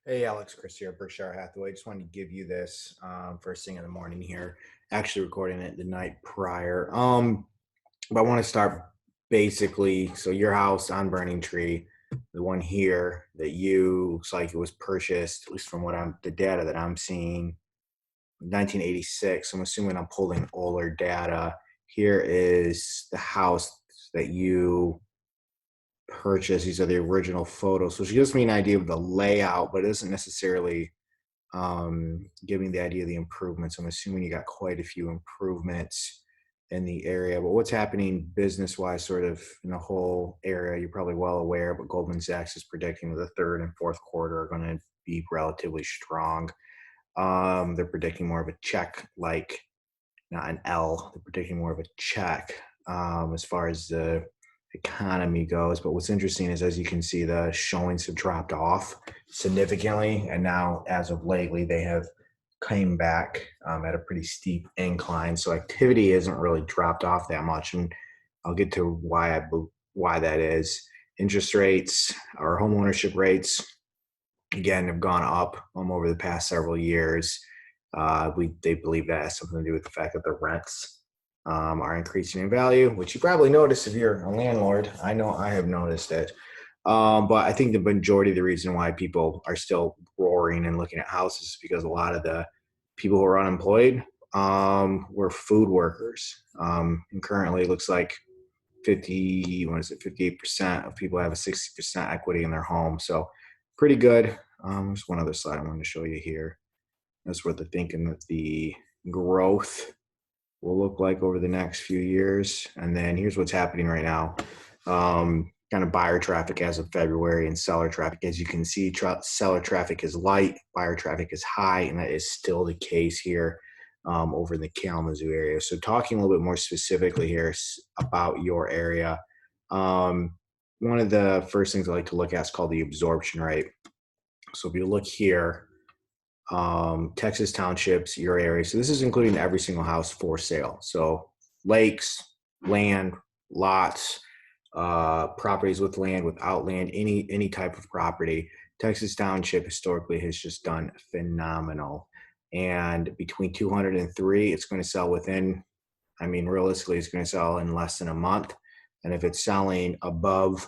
Hey, Alex, Chris here, Berkshire Hathaway. Just wanted to give you this first thing in the morning here. Actually, recording it the night prior. But I want to start basically. So your house on Burning Tree, the one here that you looks like it was purchased, at least from what the data that I'm seeing, 1986. I'm assuming I'm pulling older data. Here is the house that you purchased. These are the original photos, which gives me an idea of the layout, but it doesn't necessarily giving the idea of the improvements. I'm assuming you got quite a few improvements in the area, but what's happening business wise, sort of in the whole area, you're probably well aware, but Goldman Sachs is predicting the third and fourth quarter are going to be relatively strong. They're predicting more of a check, like not an L. They're predicting more of a check as far as the economy goes. But what's interesting is, as you can see, the showings have dropped off significantly, and now, as of lately, they have came back at a pretty steep incline. So activity isn't really dropped off that much, and I'll get to why that is. Interest rates or home ownership rates again have gone up over the past several years. They believe that has something to do with the fact that the rents are increasing in value, which you probably notice if you're a landlord. I know I have noticed it. But I think the majority of the reason why people are still roaring and looking at houses is because a lot of the people who are unemployed were food workers. And currently it looks like 58% of people have a 60% equity in their home. So pretty good. There's one other slide I wanted to show you here. That's what they're thinking that the growth will look like over the next few years. And then here's what's happening right now. Kind of buyer traffic as of February and seller traffic. As you can see, seller traffic is light, buyer traffic is high, and that is still the case here over in the Kalamazoo area. So talking a little bit more specifically here about your area, one of the first things I like to look at is called the absorption rate. So if you look here, Texas townships, your area. So this is including every single house for sale. So lakes, land, lots, properties with land, without land, any type of property. Texas Township historically has just done phenomenal. And between 200 and 3, it's going to sell within, I mean, realistically, it's going to sell in less than a month. And if it's selling above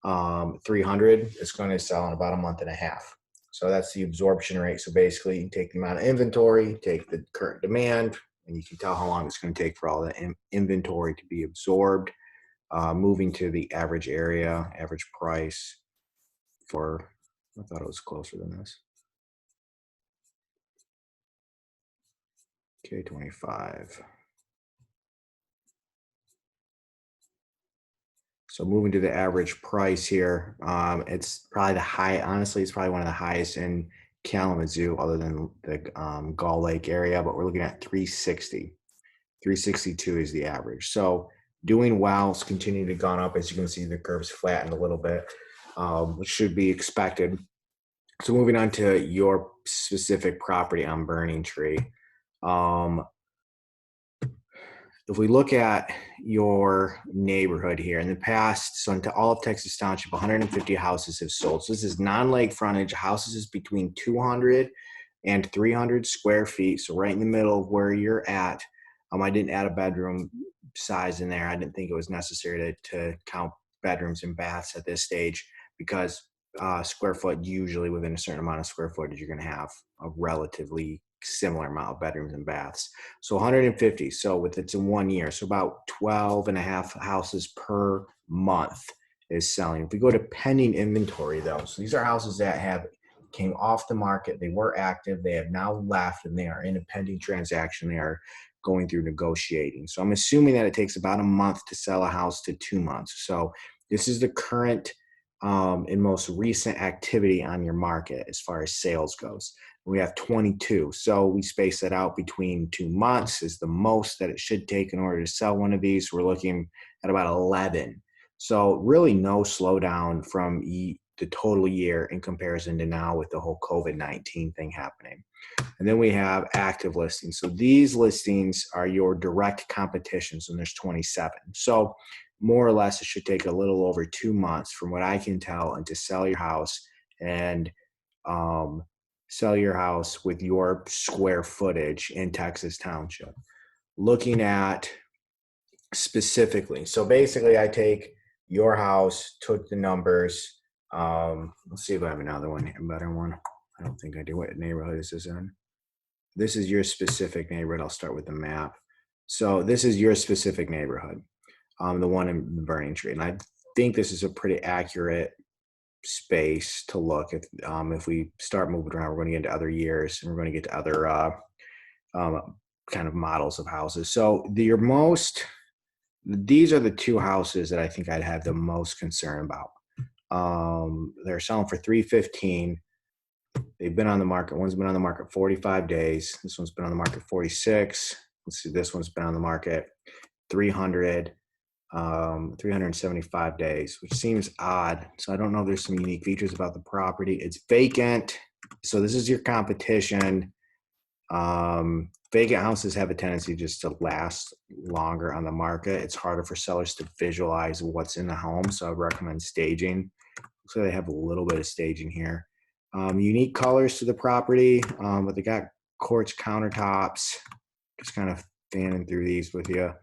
300, it's going to sell in about a month and a half. So that's the absorption rate. So basically, you take the amount of inventory, take the current demand, and you can tell how long it's going to take for all that inventory to be absorbed. Moving to the average area, average price for, I thought it was closer than this. K25. So moving to the average price here, it's probably honestly, it's probably one of the highest in Kalamazoo other than the Gull Lake area, but we're looking at 360. 362 is the average. So doing well, it's continuing to gone up. As you can see, the curve's flattened a little bit, which should be expected. So moving on to your specific property on Burning Tree. If we look at your neighborhood here in the past, so into all of Texas Township, 150 houses have sold. So this is non-lake frontage. Houses is between 200 and 300 square feet. So right in the middle of where you're at. I didn't add a bedroom size in there. I didn't think it was necessary to count bedrooms and baths at this stage because square foot, usually within a certain amount of square footage, you're going to have a relatively similar amount of bedrooms and baths. So 150. So with it's in 1 year, so about 12 and a half houses per month is selling. If we go to pending inventory though, so these are houses that have came off the market, they were active, they have now left, and they are in a pending transaction. They are going through negotiating. So I'm assuming that it takes about a month to sell a house to 2 months. So this is the current and most recent activity on your market as far as sales goes. We have 22. So we space that out between 2 months is the most that it should take in order to sell one of these. We're looking at about 11. So really no slowdown from the total year in comparison to now with the whole COVID-19 thing happening. And then we have active listings. So these listings are your direct competitions, and there's 27. So more or less, it should take a little over 2 months from what I can tell and to sell your house. And sell your house with your square footage in Texas Township. Looking at specifically, so basically I take your house, took the numbers. Let's see if I have another one, a better one. I don't think I do. What neighborhood is this in? This is your specific neighborhood. I'll start with the map. So this is your specific neighborhood, the one in the Burning Tree. And I think this is a pretty accurate space to look. If we start moving around, we're going to get into other years and we're going to get to other kind of models of houses. So these are the two houses that I think I'd have the most concern about. They're selling for $315. They've been on the market. One's been on the market 45 days. This one's been on the market 46. Let's see, this one's been on the market 375 days, which seems odd. So I don't know if there's some unique features about the property. It's vacant. So this is your competition. Vacant houses have a tendency just to last longer on the market. It's harder for sellers to visualize what's in the home. So I recommend staging. So they have a little bit of staging here. Unique colors to the property, but they got quartz countertops. Just kind of fanning through these with you.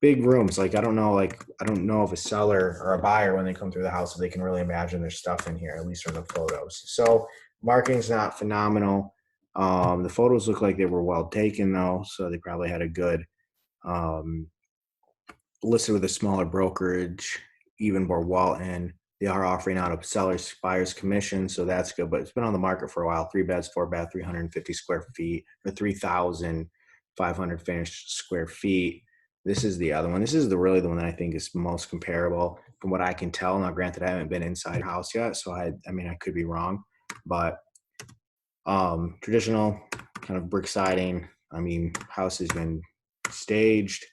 Big rooms. I don't know if a seller or a buyer, when they come through the house, if they can really imagine there's stuff in here, at least from the photos. So marketing's not phenomenal. The photos look like they were well taken though, so they probably had a good listed with a smaller brokerage, even more Walton. They are offering out a seller's buyer's commission, so that's good. But it's been on the market for a while. 3 beds, 4 bath, 350 square feet, or 3,500 finished square feet. This is the other one. This is really the one that I think is most comparable from what I can tell. Now, granted, I haven't been inside the house yet, so I could be wrong. But traditional kind of brick siding. House has been staged.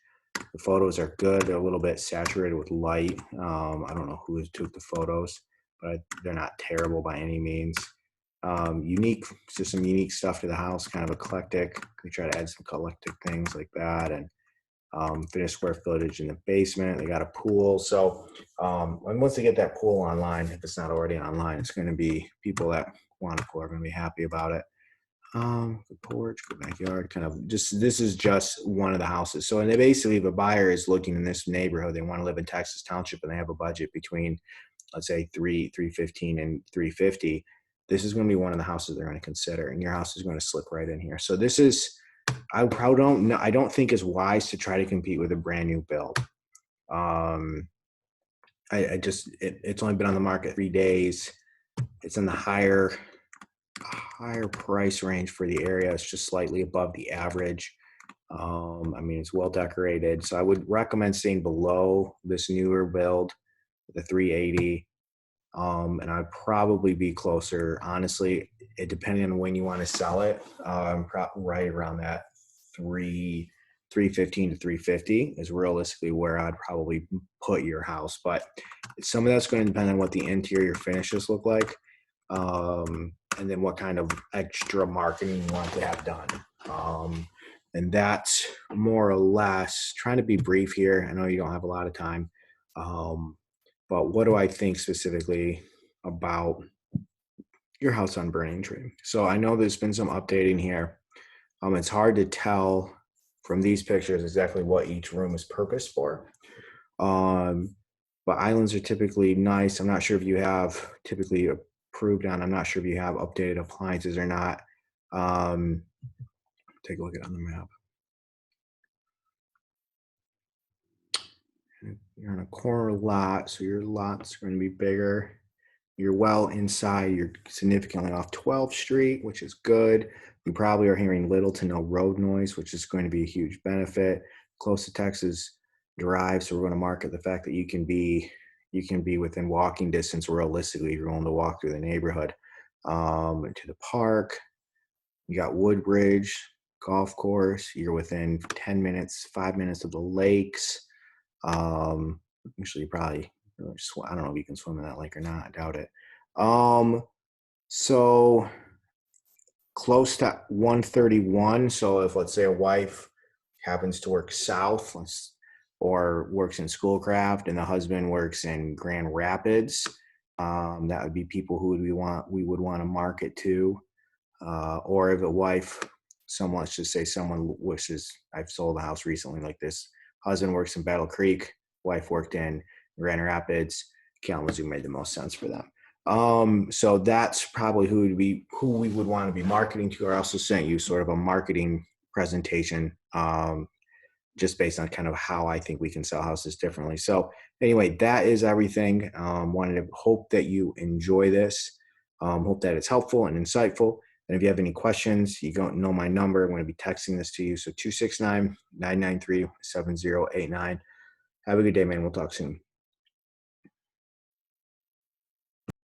The photos are good. They're a little bit saturated with light. I don't know who took the photos, but they're not terrible by any means. Unique, just some unique stuff to the house, kind of eclectic. We try to add some eclectic things like that, and finished square footage in the basement. They got a pool. So and once they get that pool online, if it's not already online, it's going to be people that want a pool are going to be happy about it. The porch, good backyard, kind of this is just one of the houses. So, and they basically, if a buyer is looking in this neighborhood, they want to live in Texas Township and they have a budget between, let's say, 315 and 350. This is going to be one of the houses they're going to consider, and your house is going to slip right in here. So this is, I don't think it's wise to try to compete with a brand new build. It's only been on the market 3 days. It's in the higher price range for the area. It's just slightly above the average. It's well decorated. So I would recommend staying below this newer build, the 380. And I'd probably be closer, honestly, depending on when you want to sell it, right around that 315 to 350 is realistically where I'd probably put your house. But some of that's going to depend on what the interior finishes look like. And then what kind of extra marketing you want to have done. And that's more or less, trying to be brief here. I know you don't have a lot of time. But what do I think specifically about your house on Burning Tree? So I know there's been some updating here. It's hard to tell from these pictures exactly what each room is purposed for. But islands are typically nice. I'm not sure if you have typically approved on. I'm not sure if you have updated appliances or not. Take a look at it on the map. You're on a corner lot, so your lots are going to be bigger. You're well inside. You're significantly off 12th Street, which is good. You probably are hearing little to no road noise, which is going to be a huge benefit. Close to Texas Drive, so we're going to market the fact that you can be within walking distance realistically if you're willing to walk through the neighborhood. To the park. You got Woodbridge Golf Course. You're within 10 minutes, 5 minutes of the lakes. Actually, probably, I don't know if you can swim in that lake or not. I doubt it. So close to 131. So if, let's say, a wife happens to work south or works in Schoolcraft and the husband works in Grand Rapids, That would be people who we would want to market to, or if a wife, someone, let's just say someone wishes, I've sold a house recently like this. Husband works in Battle Creek, wife worked in Grand Rapids. Kalamazoo made the most sense for them. So that's probably who we would want to be marketing to. I also sent you sort of a marketing presentation, just based on kind of how I think we can sell houses differently. So anyway, that is everything. Wanted to hope that you enjoy this. Hope that it's helpful and insightful. And if you have any questions, you don't know my number. I'm going to be texting this to you. So 269-993-7089. Have a good day, man. We'll talk soon.